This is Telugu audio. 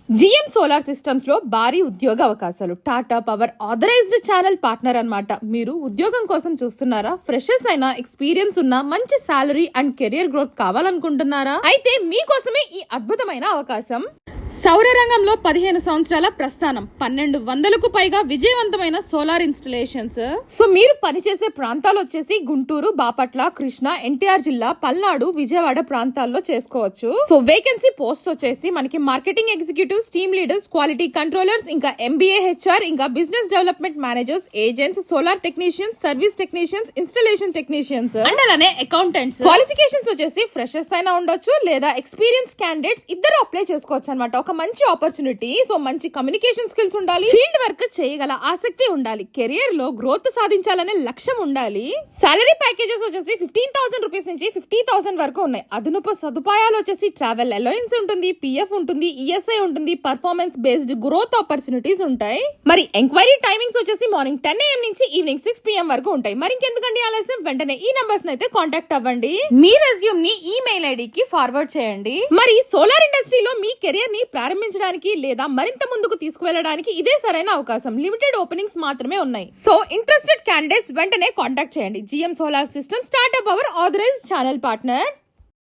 జిఎం సోలార్ సిస్టమ్స్ లో భారీ ఉద్యోగ అవకాశాలు. Tata power authorized channel partner అన్నమాట. మీరు ఉద్యోగం కోసం చూస్తున్నారా? ఫ్రెషర్స్ అయినా, ఎక్స్పీరియన్స్ ఉన్న, మంచి సాలరీ అండ్ కెరియర్ గ్రోత్ కావాలనుకుంటున్నారా? అయితే మీకోసమే ఈ అద్భుతమైన అవకాశం. సౌర రంగంలో 15 సంవత్సరాల ప్రస్థానం, 1200కు పైగా విజయవంతమైన సోలార్ ఇన్స్టలేషన్స్. సో మీరు పనిచేసే ప్రాంతాలు వచ్చేసి గుంటూరు, బాపట్ల, కృష్ణ, ఎన్టీఆర్ జిల్లా, పల్నాడు, విజయవాడ ప్రాంతాల్లో చేసుకోవచ్చు. సో వేకెన్సీ పోస్ట్ వచ్చేసి మనకి marketing executives, team leaders, quality controllers, ఇంకా ఎంబీఏ, హెచ్ఆర్, ఇంకా business development managers, agents, solar technicians, service technicians, installation technicians and అలానే అకౌంటెంట్స్. క్వాలిఫికేషన్స్ వచ్చేసి ఫ్రెషర్స్ అయినా ఉండొచ్చు లేదా ఎక్స్పీరియన్స్ క్యాండిడేట్స్ ఇద్దరు అప్లై చేసుకోవచ్చు అనమాట. ఒక మంచి ఆపర్చునిటీ. సో మంచి కమ్యూనికేషన్ స్కిల్స్ ఉండాలి, ఫీల్డ్ వర్క్ చేయగల ఆసక్తి ఉండాలి, కెరియర్ లో గ్రోత్ సాధించాలనే లక్ష్యం ఉండాలి. సాలరీ ప్యాకేజెస్ వచ్చేసి 15,000 రూపీస్ నుంచి 50,000 వరకు ఉన్నాయి. అదనపు సదుపాయాలు వచ్చేసి ట్రావెల్ అలవెన్స్ ఉంటుంది, పిఎఫ్ ఉంటుంది, ఈఎస్ఐ ఉంటుంది, పర్ఫార్మెన్స్ బేస్డ్ గ్రోత్ ఆపర్చునిటీస్ ఉంటాయి. మరి ఎంక్వైరీ టైమింగ్స్ వచ్చేసి మార్నింగ్ 10 AM నుంచి ఈవినింగ్ 6 PM వరకు ఉంటాయి. మరి ఇంకెందుకండి ఆలస్యం, వెంటనే ఈ నంబర్స్ అయితే కాంటాక్ట్ అవ్వండి. మీ రెజ్యూమ్ ని ఈమెయిల్ ఐడికి ఫార్వర్డ్ చేయండి. మరి సోలార్ ఇండస్ట్రీలో మీ కెరియర్ ని ప్రారంభించడానికి లేదా మరింత ముందుకు తీసుకువెళ్ళడానికి ఇదే సరైన అవకాశం. లిమిటెడ్ ఓపెనింగ్స్ మాత్రమే ఉన్నాయి. సో ఇంట్రెస్టెడ్ క్యాండిడేట్స్ వెంటనే కాంటాక్ట్ చేయండి. GM solar systems, Tata power authorized channel partner.